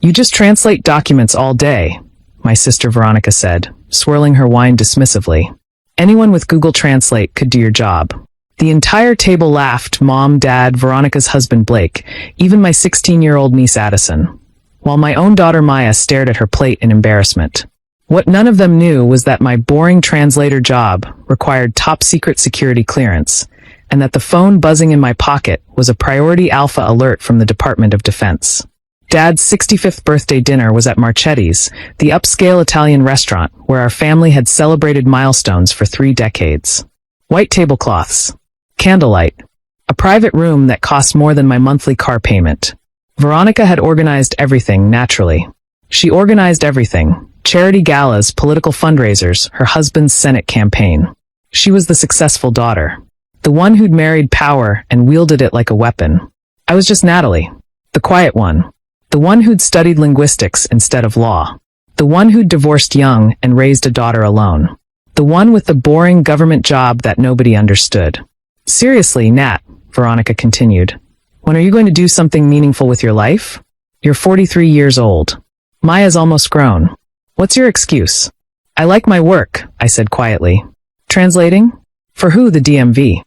You just translate documents all day, my sister Veronica said, swirling her wine dismissively. Anyone with Google Translate could do your job. The entire table laughed, Mom, Dad, Veronica's husband Blake, even my 16-year-old niece Addison, while my own daughter Maya stared at her plate in embarrassment. What none of them knew was that my boring translator job required top-secret security clearance, and that the phone buzzing in my pocket was a priority alpha alert from the Department of Defense. Dad's 65th birthday dinner was at Marchetti's, the upscale Italian restaurant where our family had celebrated milestones for 3 decades. White tablecloths, candlelight, a private room that cost more than my monthly car payment. Veronica had organized everything, naturally. She organized everything: charity galas, political fundraisers, her husband's Senate campaign. She was the successful daughter, the one who'd married power and wielded it like a weapon. I was just Natalie, the quiet one. The one who'd studied linguistics instead of law. The one who'd divorced young and raised a daughter alone. The one with the boring government job that nobody understood. Seriously, Nat, Veronica continued. When are you going to do something meaningful with your life? You're 43 years old. Maya's almost grown. What's your excuse? I like my work, I said quietly. Translating? For who? The DMV.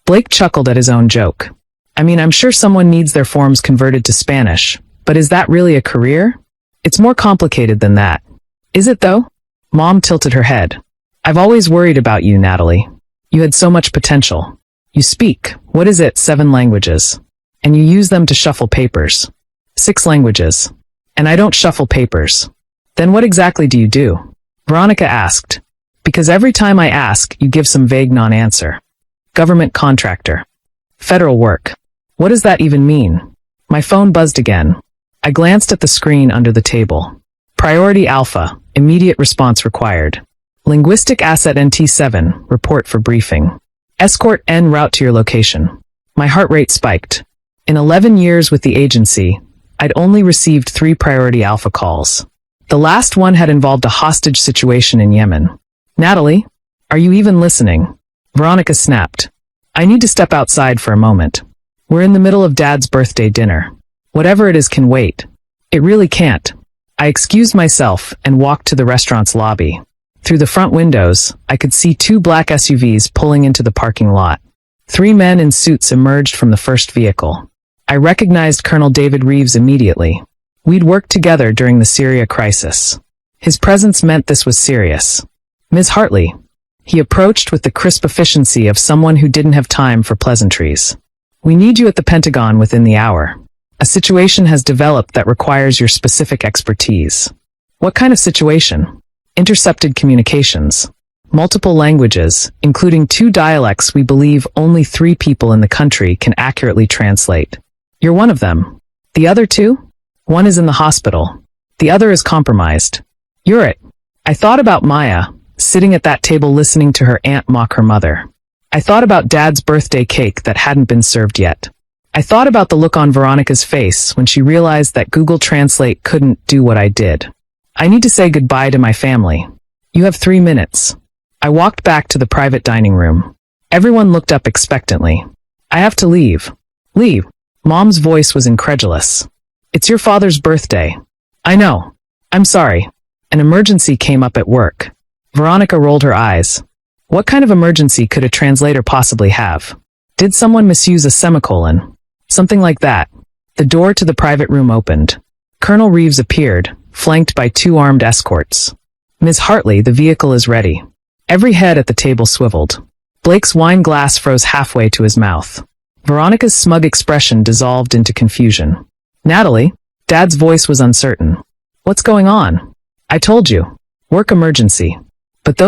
Blake chuckled at his own joke. I mean, I'm sure someone needs their forms converted to Spanish. But is that really a career? It's more complicated than that. Is it though? Mom tilted her head. I've always worried about you, Natalie. You had so much potential. You speak, what is it, 7 languages. And you use them to shuffle papers. 6 languages. And I don't shuffle papers. Then what exactly do you do? Veronica asked. Because every time I ask, you give some vague non-answer. Government contractor. Federal work. What does that even mean? My phone buzzed again. I glanced at the screen under the table. Priority Alpha, immediate response required. Linguistic Asset NT7, report for briefing. Escort en route to your location. My heart rate spiked. In 11 years with the agency, I'd only received 3 Priority Alpha calls. The last one had involved a hostage situation in Yemen. Natalie, are you even listening? Veronica snapped. I need to step outside for a moment. We're in the middle of Dad's birthday dinner. Whatever it is can wait. It really can't. I excused myself and walked to the restaurant's lobby. Through the front windows, I could see 2 black SUVs pulling into the parking lot. 3 men in suits emerged from the first vehicle. I recognized Colonel David Reeves immediately. We'd worked together during the Syria crisis. His presence meant this was serious. Ms. Hartley. He approached with the crisp efficiency of someone who didn't have time for pleasantries. We need you at the Pentagon within the hour. A situation has developed that requires your specific expertise. What kind of situation? Intercepted communications. Multiple languages, including 2 dialects we believe only 3 people in the country can accurately translate. You're one of them. The other 2? One is in the hospital. The other is compromised. You're it. I thought about Maya, sitting at that table listening to her aunt mock her mother. I thought about Dad's birthday cake that hadn't been served yet. I thought about the look on Veronica's face when she realized that Google Translate couldn't do what I did. I need to say goodbye to my family. You have 3 minutes. I walked back to the private dining room. Everyone looked up expectantly. I have to leave. Leave. Mom's voice was incredulous. It's your father's birthday. I know. I'm sorry. An emergency came up at work. Veronica rolled her eyes. What kind of emergency could a translator possibly have? Did someone misuse a semicolon? Something like that. The door to the private room opened. Colonel Reeves appeared, flanked by 2 armed escorts. Ms. Hartley, the vehicle is ready. Every head at the table swiveled. Blake's wine glass froze halfway to his mouth. Veronica's smug expression dissolved into confusion. Natalie? Dad's voice was uncertain. What's going on? I told you. Work emergency. But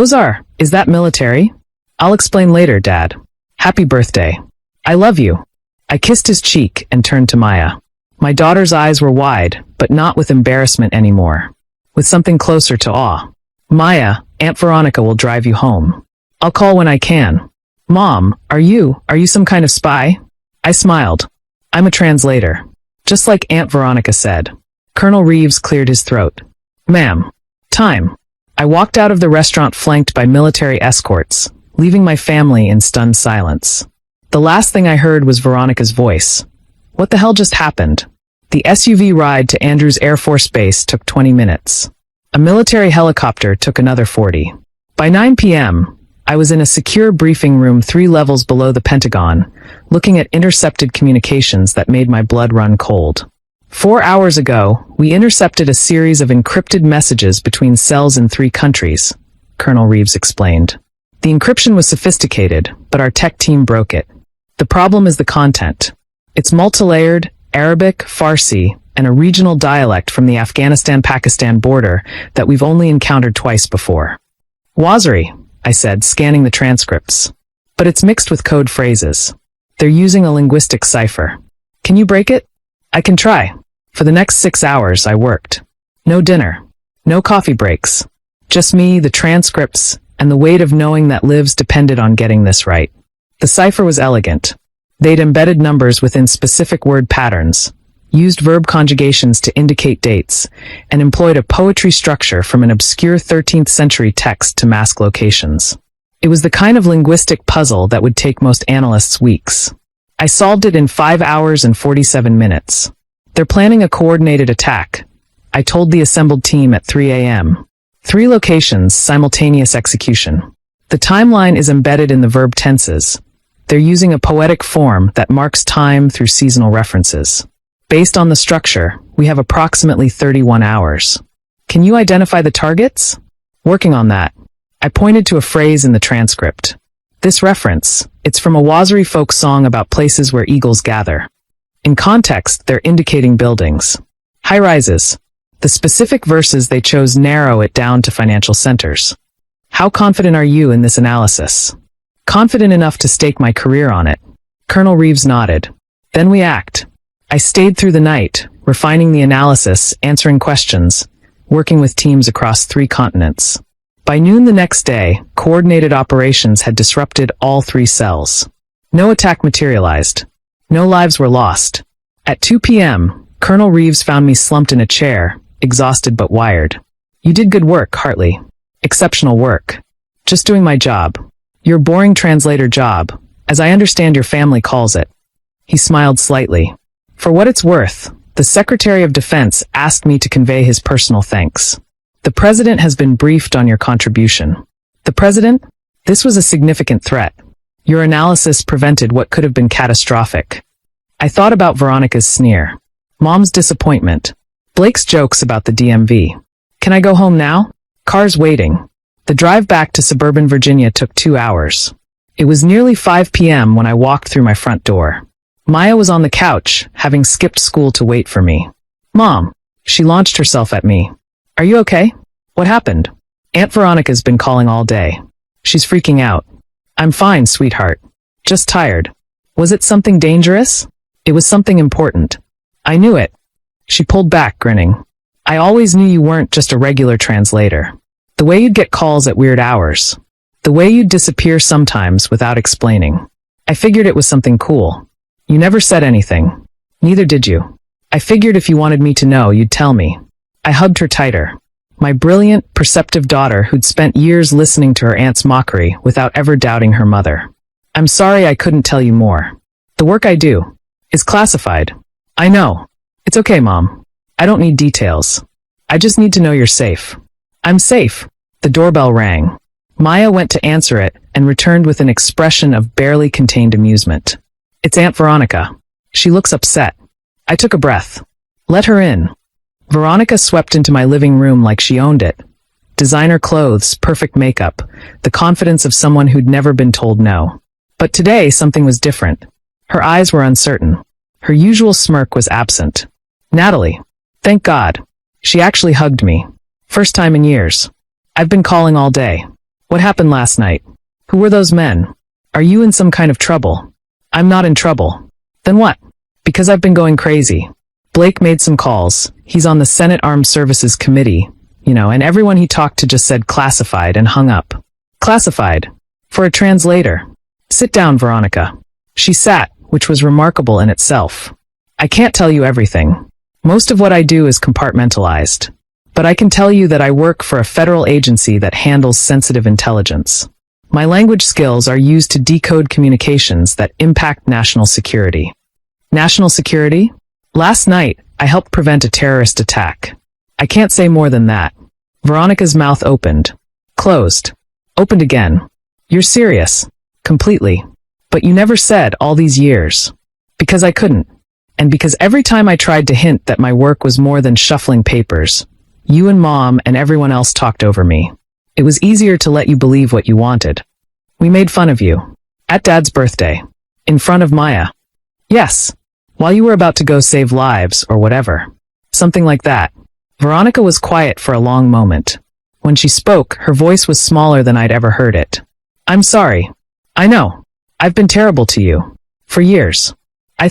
is that military? I'll explain later, Dad. Happy birthday. I love you. I kissed his cheek and turned to Maya. My daughter's eyes were wide, but not with embarrassment anymore. With something closer to awe. Maya, Aunt Veronica will drive you home. I'll call when I can. Mom, are you some kind of spy? I smiled. I'm a translator. Just like Aunt Veronica said. Colonel Reeves cleared his throat. Ma'am. Time. I walked out of the restaurant flanked by military escorts, leaving my family in stunned silence. The last thing I heard was Veronica's voice. What the hell just happened? The SUV ride to Andrews Air Force Base took 20 minutes. A military helicopter took another 40. By 9 p.m., I was in a secure briefing room 3 levels below the Pentagon, looking at intercepted communications that made my blood run cold. 4 hours ago, we intercepted a series of encrypted messages between cells in 3 countries, Colonel Reeves explained. The encryption was sophisticated, but our tech team broke it. The problem is the content. It's multilayered, Arabic, Farsi, and a regional dialect from the Afghanistan-Pakistan border that we've only encountered twice before. Waziri, I said, scanning the transcripts. But it's mixed with code phrases. They're using a linguistic cipher. Can you break it? I can try. For the next 6 hours, I worked. No dinner. No coffee breaks. Just me, the transcripts, and the weight of knowing that lives depended on getting this right. The cipher was elegant. They'd embedded numbers within specific word patterns, used verb conjugations to indicate dates, and employed a poetry structure from an obscure 13th century text to mask locations. It was the kind of linguistic puzzle that would take most analysts weeks. I solved it in 5 hours and 47 minutes. They're planning a coordinated attack. I told the assembled team at 3 a.m. 3 locations, simultaneous execution. The timeline is embedded in the verb tenses. They're using a poetic form that marks time through seasonal references. Based on the structure, we have approximately 31 hours. Can you identify the targets? Working on that. I pointed to a phrase in the transcript. This reference, it's from a Waziri folk song about places where eagles gather. In context, they're indicating buildings. High-rises. The specific verses they chose narrow it down to financial centers. How confident are you in this analysis? Confident enough to stake my career on it. Colonel Reeves nodded. Then we act. I stayed through the night, refining the analysis, answering questions, working with teams across 3 continents. By noon the next day, coordinated operations had disrupted all 3 cells. No attack materialized. No lives were lost. At 2 p.m., Colonel Reeves found me slumped in a chair, exhausted but wired. You did good work, Hartley. Exceptional work. Just doing my job. Your boring translator job, as I understand your family calls it. He smiled slightly. For what it's worth, the Secretary of Defense asked me to convey his personal thanks. The President has been briefed on your contribution. The President? This was a significant threat. Your analysis prevented what could have been catastrophic. I thought about Veronica's sneer. Mom's disappointment. Blake's jokes about the DMV. Can I go home now? Car's waiting. The drive back to suburban Virginia took 2 hours. It was nearly 5 p.m. when I walked through my front door. Maya was on the couch, having skipped school to wait for me. Mom, she launched herself at me. Are you okay? What happened? Aunt Veronica's been calling all day. She's freaking out. I'm fine, sweetheart. Just tired. Was it something dangerous? It was something important. I knew it. She pulled back, grinning. I always knew you weren't just a regular translator. The way you'd get calls at weird hours. The way you'd disappear sometimes without explaining. I figured it was something cool. You never said anything. Neither did you. I figured if you wanted me to know, you'd tell me. I hugged her tighter. My brilliant, perceptive daughter who'd spent years listening to her aunt's mockery without ever doubting her mother. I'm sorry I couldn't tell you more. The work I do is classified. I know. It's okay, Mom. I don't need details. I just need to know you're safe. I'm safe. The doorbell rang. Maya went to answer it and returned with an expression of barely contained amusement. It's Aunt Veronica. She looks upset. I took a breath. Let her in. Veronica swept into my living room like she owned it. Designer clothes, perfect makeup, the confidence of someone who'd never been told no. But today, something was different. Her eyes were uncertain. Her usual smirk was absent. Natalie. Thank God. She actually hugged me. First time in years. I've been calling all day. What happened last night? Who were those men? Are you in some kind of trouble? I'm not in trouble. Then what? Because I've been going crazy. Blake made some calls. He's on the Senate Armed Services Committee, and everyone he talked to just said classified and hung up. Classified. For a translator. Sit down, Veronica. She sat, which was remarkable in itself. I can't tell you everything. Most of what I do is compartmentalized. But I can tell you that I work for a federal agency that handles sensitive intelligence. My language skills are used to decode communications that impact national security. National security? Last night, I helped prevent a terrorist attack. I can't say more than that. Veronica's mouth opened. Closed. Opened again. You're serious. Completely. But you never said all these years. Because I couldn't. And because every time I tried to hint that my work was more than shuffling papers, you and Mom and everyone else talked over me. It was easier to let you believe what you wanted. We made fun of you. At Dad's birthday. In front of Maya. Yes. While you were about to go save lives or whatever. Something like that. Veronica was quiet for a long moment. When she spoke, her voice was smaller than I'd ever heard it. I'm sorry. I know. I've been terrible to you. For years. I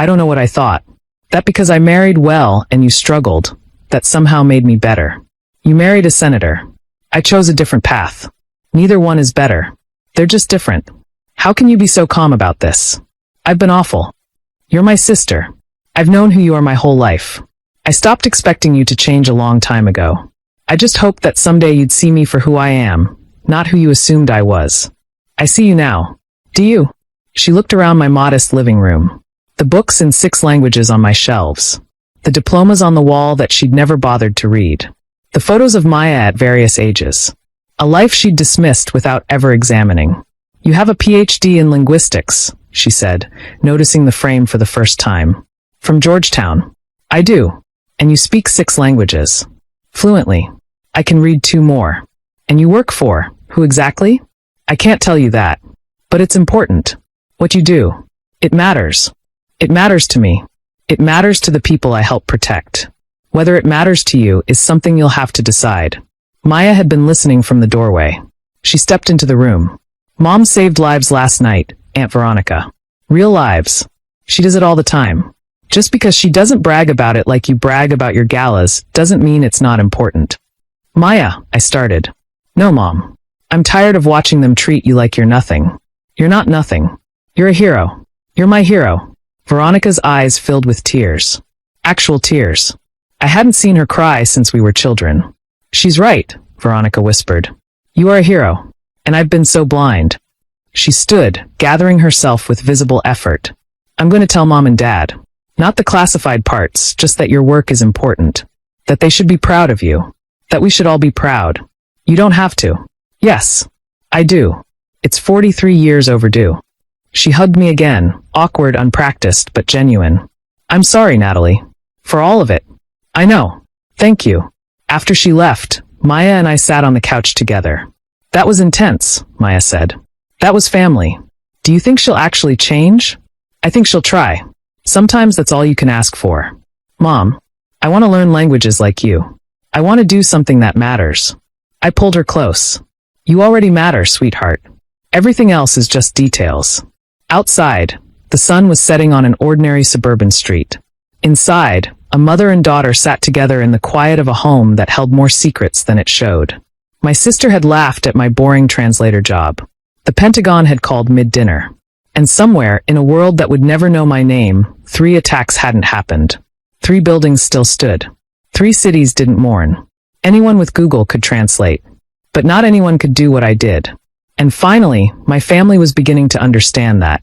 don't know what I thought. That because I married well and you struggled, that somehow made me better. You married a senator. I chose a different path. Neither one is better. They're just different. How can you be so calm about this? I've been awful. You're my sister. I've known who you are my whole life. I stopped expecting you to change a long time ago. I just hoped that someday you'd see me for who I am, not who you assumed I was. I see you now. Do you? She looked around my modest living room. The books in 6 languages on my shelves. The diplomas on the wall that she'd never bothered to read. The photos of Maya at various ages. A life she'd dismissed without ever examining. You have a PhD in linguistics, she said, noticing the frame for the first time. From Georgetown. I do. And you speak 6 languages. Fluently. I can read 2 more. And you work for, who exactly? I can't tell you that. But it's important. What you do. It matters. It matters to me. It matters to the people I help protect. Whether it matters to you is something you'll have to decide. Maya had been listening from the doorway. She stepped into the room. Mom saved lives last night, Aunt Veronica. Real lives. She does it all the time. Just because she doesn't brag about it like you brag about your galas doesn't mean it's not important. Maya, I started. No, Mom. I'm tired of watching them treat you like you're nothing. You're not nothing. You're a hero. You're my hero. Veronica's eyes filled with tears. Actual tears. I hadn't seen her cry since we were children. She's right, Veronica whispered. You are a hero. And I've been so blind. She stood, gathering herself with visible effort. I'm going to tell Mom and Dad. Not the classified parts, just that your work is important. That they should be proud of you. That we should all be proud. You don't have to. Yes. I do. It's 43 years overdue. She hugged me again, awkward, unpracticed, but genuine. I'm sorry, Natalie. For all of it. I know. Thank you. After she left, Maya and I sat on the couch together. That was intense, Maya said. That was family. Do you think she'll actually change? I think she'll try. Sometimes that's all you can ask for. Mom, I want to learn languages like you. I want to do something that matters. I pulled her close. You already matter, sweetheart. Everything else is just details. Outside, the sun was setting on an ordinary suburban street. Inside, a mother and daughter sat together in the quiet of a home that held more secrets than it showed. My sister had laughed at my boring translator job. The Pentagon had called mid-dinner. And somewhere, in a world that would never know my name, 3 attacks hadn't happened. 3 buildings still stood. 3 cities didn't mourn. Anyone with Google could translate. But not anyone could do what I did. And finally, my family was beginning to understand that.